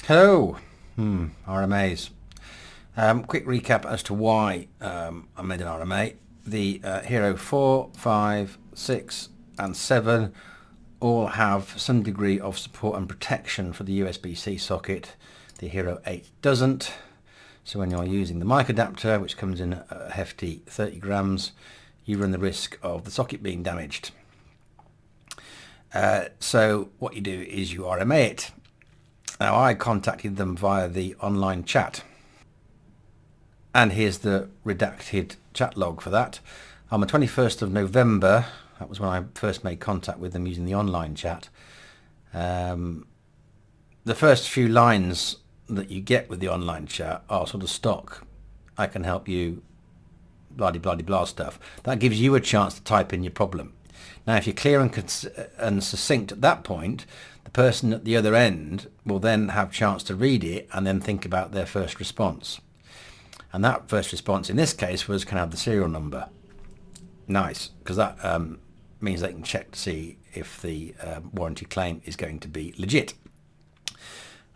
Hello, RMAs. Quick recap as to why I made an RMA. The Hero 4, 5, 6 and 7 all have some degree of support and protection for the USB-C socket. The Hero 8 doesn't. So when you're using the mic adapter, which comes in a hefty 30 grams, you run the risk of the socket being damaged. So what you do is you RMA it. Now I contacted them via the online chat, and here's the redacted chat log for that. On the 21st of November, that was when I first made contact with them using the online chat. The first few lines that you get with the online chat are sort of stock. I can help you, blah blah blah stuff. That gives you a chance to type in your problem. Now if you're clear and succinct at that point, the person at the other end will then have a chance to read it and then think about their first response. And that first response in this case was, can I have the serial number? Nice, because that means they can check to see if the warranty claim is going to be legit.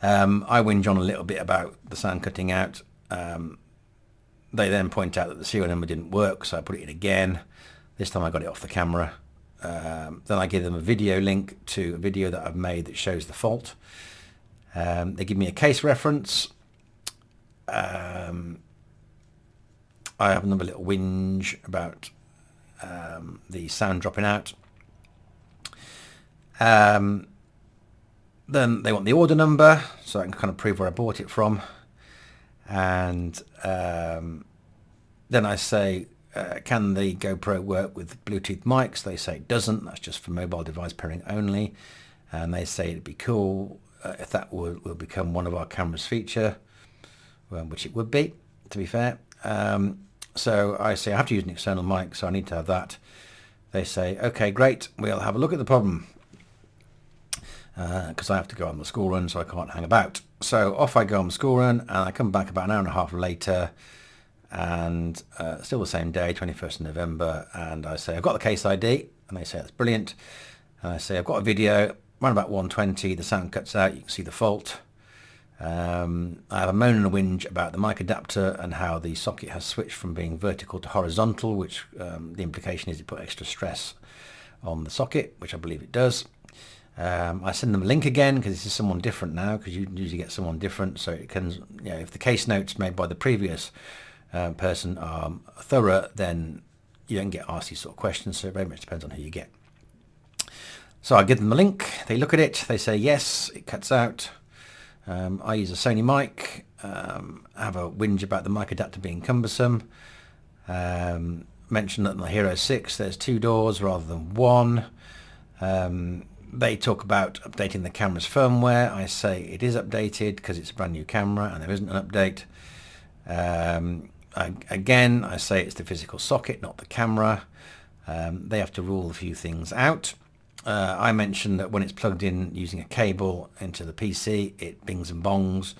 I whinge on a little bit about the sound cutting out. They then point out that the serial number didn't work, so I put it in again. This time I got it off the camera. Then I give them a video link to a video that I've made that shows the fault. They give me a case reference. I have another little whinge about the sound dropping out. Then they want the order number, so I can kind of prove where I bought it from. And then I say, can the GoPro work with Bluetooth mics? They say it doesn't. That's just for mobile device pairing only. And they say it'd be cool if that will become one of our camera's feature, which it would be, to be fair. So I say I have to use an external mic, so I need to have that. They say, okay, great, we'll have a look at the problem. Because I have to go on the school run, so I can't hang about. So off I go on the school run, and I come back about an hour and a half later, and still the same day, 21st of November, and I say, I've got the case ID, and they say, that's brilliant. And I say, I've got a video, around about 120, the sound cuts out, you can see the fault. I have a moan and a whinge about the mic adapter and how the socket has switched from being vertical to horizontal, which the implication is it put extra stress on the socket, which I believe it does. I send them a link again because this is someone different now, because you usually get someone different, so it can, you know, if the case notes made by the previous person are thorough, then you don't get asked these sort of questions, so it very much depends on who you get. So I give them the link, they look at it, they say yes, it cuts out. I use a Sony mic, have a whinge about the mic adapter being cumbersome, mention that in the Hero 6 there's 2 doors rather than 1. They talk about updating the camera's firmware. I say it is updated because it's a brand new camera and there isn't an update. Again, I say it's the physical socket, not the camera. They have to rule a few things out. I mentioned that when it's plugged in using a cable into the PC, it bings and bongs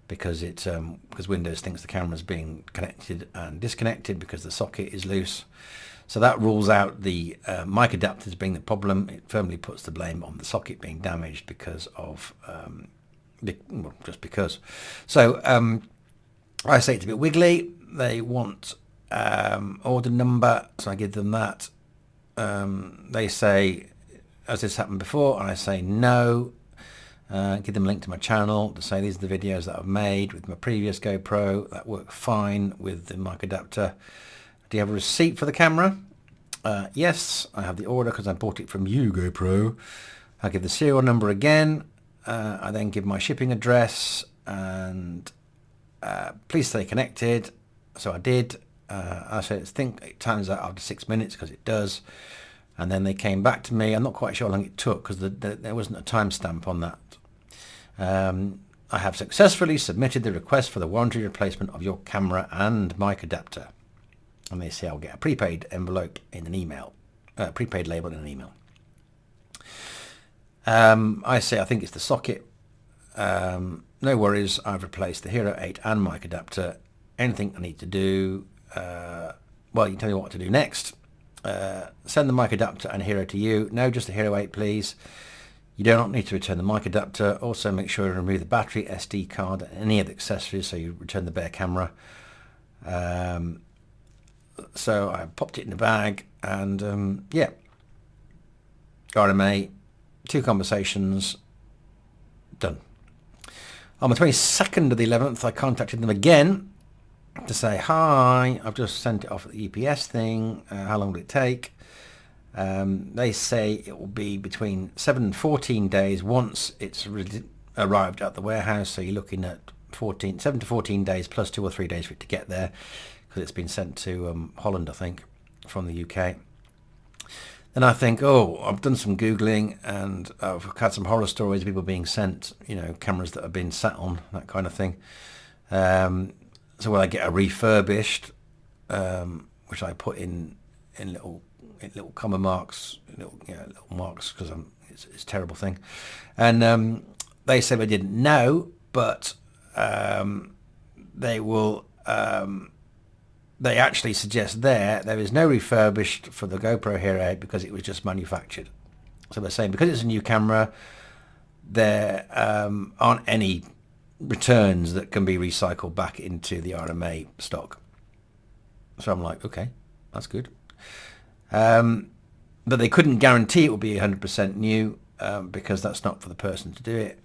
because because Windows thinks the camera's being connected and disconnected because the socket is loose. So that rules out the mic adapters being the problem. It firmly puts the blame on the socket being damaged because of, well, just because. So I say it's a bit wiggly. They want order number, so I give them that. They say, has this happened before? And I say no. Give them a link to my channel to say these are the videos that I've made with my previous GoPro that work fine with the mic adapter. Do you have a receipt for the camera? Yes, I have the order because I bought it from you, GoPro. I give the serial number again. I then give my shipping address and please stay connected. So I did. I said, it times out after 6 minutes because it does. And then they came back to me. I'm not quite sure how long it took because there wasn't a timestamp on that. I have successfully submitted the request for the warranty replacement of your camera and mic adapter. And they say I'll get a prepaid envelope in an email, prepaid label in an email. I say I think it's the socket. No worries, I've replaced the Hero 8 and mic adapter. Anything I need to do, well, you can tell me what to do next. Send the mic adapter and Hero to you. No, just the Hero 8 please. You do not need to return the mic adapter. Also make sure you remove the battery, SD card and any of the accessories, so you return the bare camera. So I popped it in the bag, and yeah, RMA, 2 conversations, done. On the 22nd of the 11th, I contacted them again to say, hi, I've just sent it off at the UPS thing. How long will it take? They say it will be between 7 and 14 days once it's arrived at the warehouse. So you're looking at 7 to 14 days plus 2 or 3 days for it to get there, because it's been sent to Holland, I think, from the UK. Then I think, oh, I've done some Googling, and I've had some horror stories of people being sent, you know, cameras that have been sat on, that kind of thing. So will I get a refurbished, which I put in little comma marks, little marks, because it's a terrible thing. And they said they didn't know, but they will. They actually suggest there is no refurbished for the GoPro Hero 8 because it was just manufactured. So they're saying because it's a new camera, there aren't any returns that can be recycled back into the RMA stock. So I'm like, okay, that's good. But they couldn't guarantee it will be 100% new because that's not for the person to do it.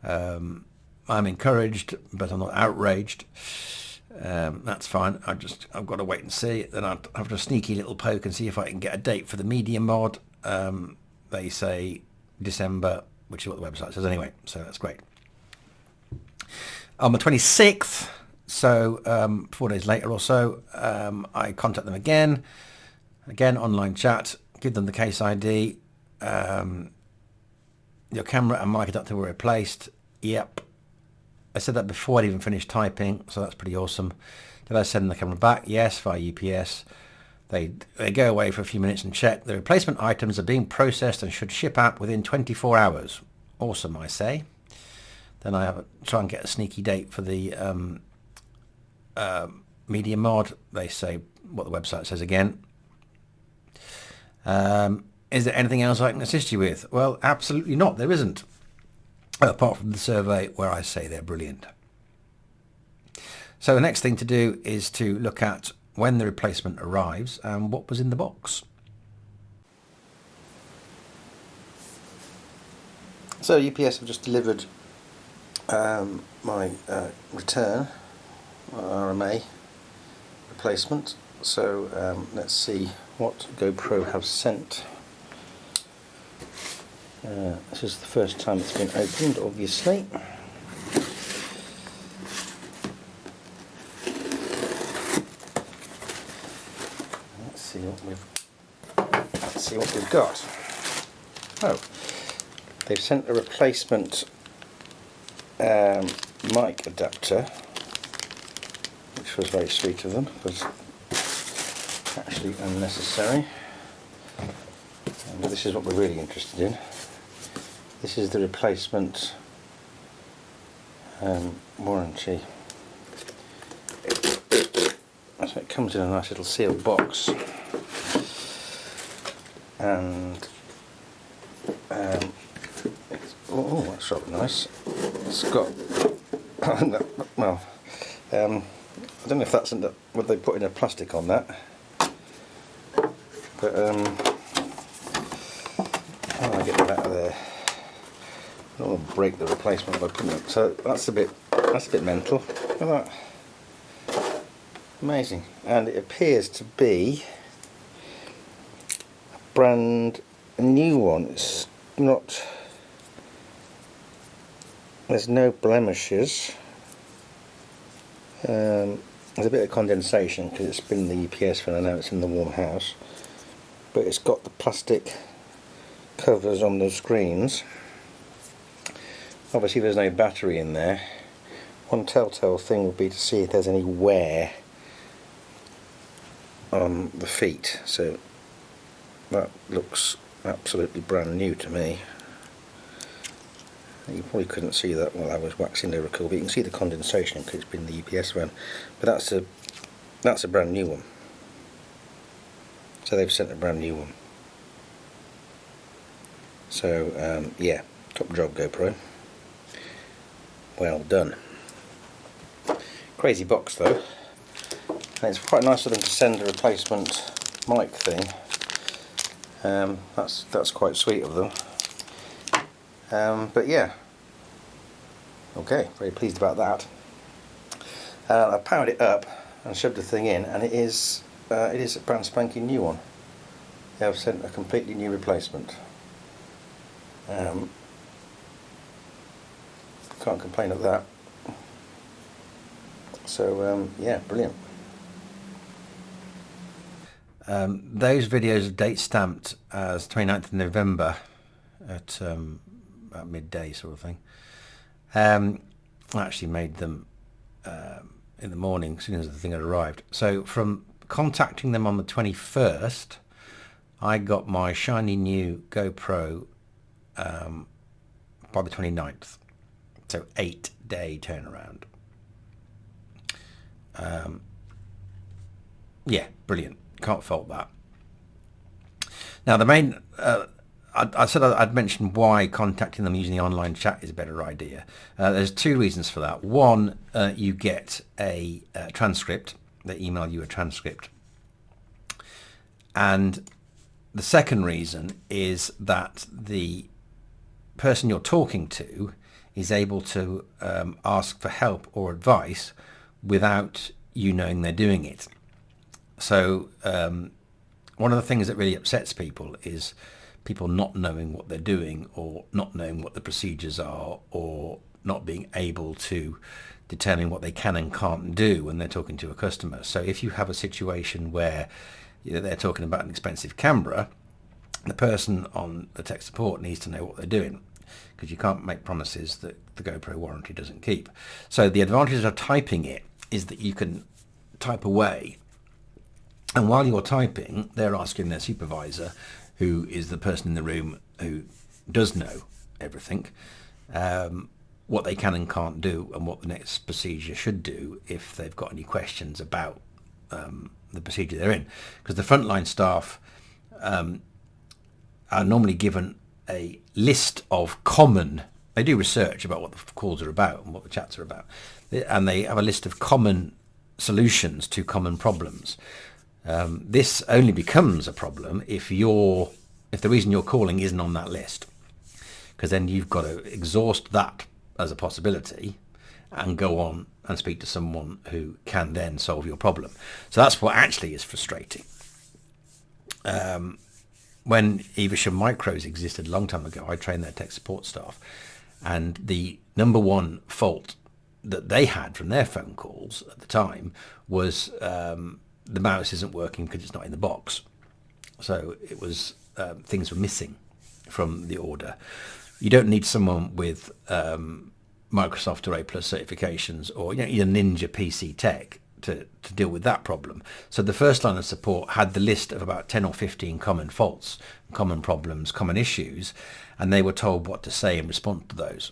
I'm encouraged, but I'm not outraged. That's fine. I've got to wait and see. Then I'll have a sneaky little poke and see if I can get a date for the media mod. They say December, which is what the website says anyway, so that's great. On the 26th, so 4 days later or so, I contact them again, online chat, give them the case ID. Your camera and mic adapter were replaced. Yep. I said that before I'd even finished typing, so that's pretty awesome. Did I send the camera back? Yes, via UPS. They go away for a few minutes and check. The replacement items are being processed and should ship out within 24 hours. Awesome, I say. Then I try and get a sneaky date for the media mod. They say what the website says again. Is there anything else I can assist you with? Well, absolutely not. There isn't. Apart from the survey where I say they're brilliant. So the next thing to do is to look at when the replacement arrives and what was in the box. So UPS have just delivered my return RMA replacement. So let's see what GoPro have sent. This is the first time it's been opened, obviously. Let's see what we've got. Oh, they've sent a replacement mic adapter, which was very sweet of them. It was actually unnecessary. But this is what we're really interested in. This is the replacement warranty. So it comes in a nice little sealed box, and oh, that's rather nice. It's got well, I don't know if that's what they put in a plastic on that, but how do I get that out of there? I don't want to break the replacement by putting it. So that's a bit mental. Look at that. Amazing. And it appears to be a brand new one. It's not, there's no blemishes. There's a bit of condensation because it's been in the UPS van. I know it's in the warm house, but it's got the plastic covers on the screens. Obviously there's no battery in there. One telltale thing would be to see if there's any wear on the feet, so that looks absolutely brand new to me. You probably couldn't see that while I was waxing the record, but you can see the condensation because it's been in the UPS van. But that's a brand new one. So they've sent a brand new one. So yeah. Top job, GoPro. Well done. Crazy box though. And it's quite nice of them to send a replacement mic thing. That's quite sweet of them. But yeah. Okay, very pleased about that. I powered it up and shoved the thing in, and it is a brand spanking new one. They have sent a completely new replacement. Can't complain of that. So yeah, brilliant. Those videos are date stamped as 29th of November at about midday sort of thing. I actually made them in the morning as soon as the thing had arrived. So from contacting them on the 21st, I got my shiny new GoPro by the 29th. So 8-day turnaround. Yeah, brilliant. Can't fault that. Now the main, I said I'd mentioned why contacting them using the online chat is a better idea. There's two reasons for that. One, you get a transcript. They email you a transcript. And the second reason is that the person you're talking to is able to ask for help or advice without you knowing they're doing it. So one of the things that really upsets people is people not knowing what they're doing, or not knowing what the procedures are, or not being able to determine what they can and can't do when they're talking to a customer. So if you have a situation where they're talking about an expensive camera, the person on the tech support needs to know what they're doing, because you can't make promises that the GoPro warranty doesn't keep. So the advantage of typing it is that you can type away, and while you're typing, they're asking their supervisor, who is the person in the room who does know everything, what they can and can't do, and what the next procedure should do if they've got any questions about the procedure they're in. Because the frontline staff are normally given a list of common, they do research about what the calls are about and what the chats are about, and they have a list of common solutions to common problems. This only becomes a problem if the reason you're calling isn't on that list, because then you've got to exhaust that as a possibility and go on and speak to someone who can then solve your problem. So that's what actually is frustrating. When Evesham Micros existed a long time ago, I trained their tech support staff, and the number one fault that they had from their phone calls at the time was the mouse isn't working because it's not in the box. So it was things were missing from the order. You don't need someone with Microsoft or A+ certifications, or your Ninja PC Tech to deal with that problem. So the first line of support had the list of about 10 or 15 common faults, common problems, common issues, and they were told what to say in response to those.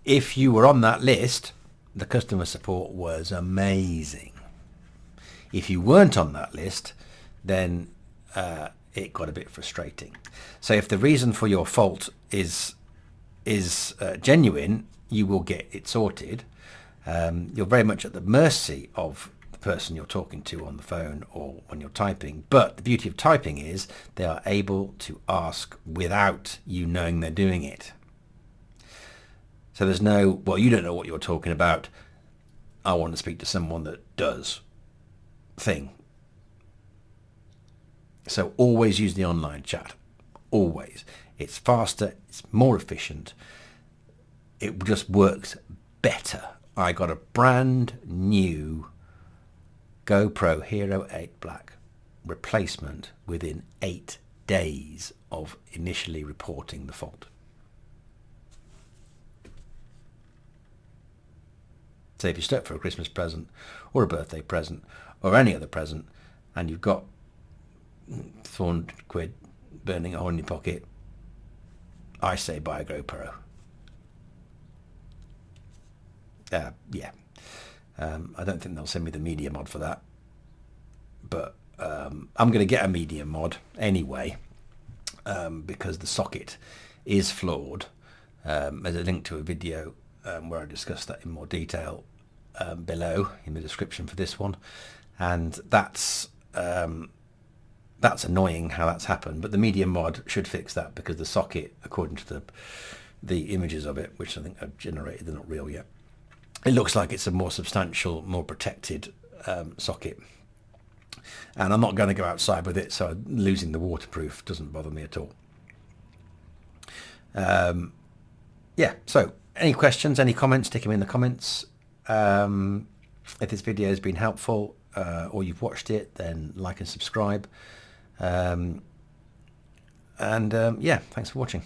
If you were on that list, the customer support was amazing. If you weren't on that list, then it got a bit frustrating. So if the reason for your fault is genuine, you will get it sorted. You're very much at the mercy of the person you're talking to on the phone or when you're typing. But the beauty of typing is they are able to ask without you knowing they're doing it. So there's no, well, you don't know what you're talking about, I want to speak to someone that does thing. So always use the online chat. Always. It's faster, it's more efficient. It just works better. I got a brand new GoPro Hero 8 Black replacement within 8 days of initially reporting the fault. So if you're stuck for a Christmas present or a birthday present or any other present, and you've got £400 burning a hole in your pocket, I say buy a GoPro. Yeah. I don't think they'll send me the media mod for that, but I'm going to get a media mod anyway, because the socket is flawed. There's a link to a video where I discuss that in more detail below in the description for this one, and that's annoying how that's happened, but the media mod should fix that, because the socket, according to the images of it, which I think I've generated, they're not real yet, it looks like it's a more substantial, more protected socket. And I'm not going to go outside with it, so losing the waterproof doesn't bother me at all. Yeah, so any questions, any comments, stick them in the comments. If this video has been helpful, or you've watched it, then like and subscribe. Yeah, thanks for watching.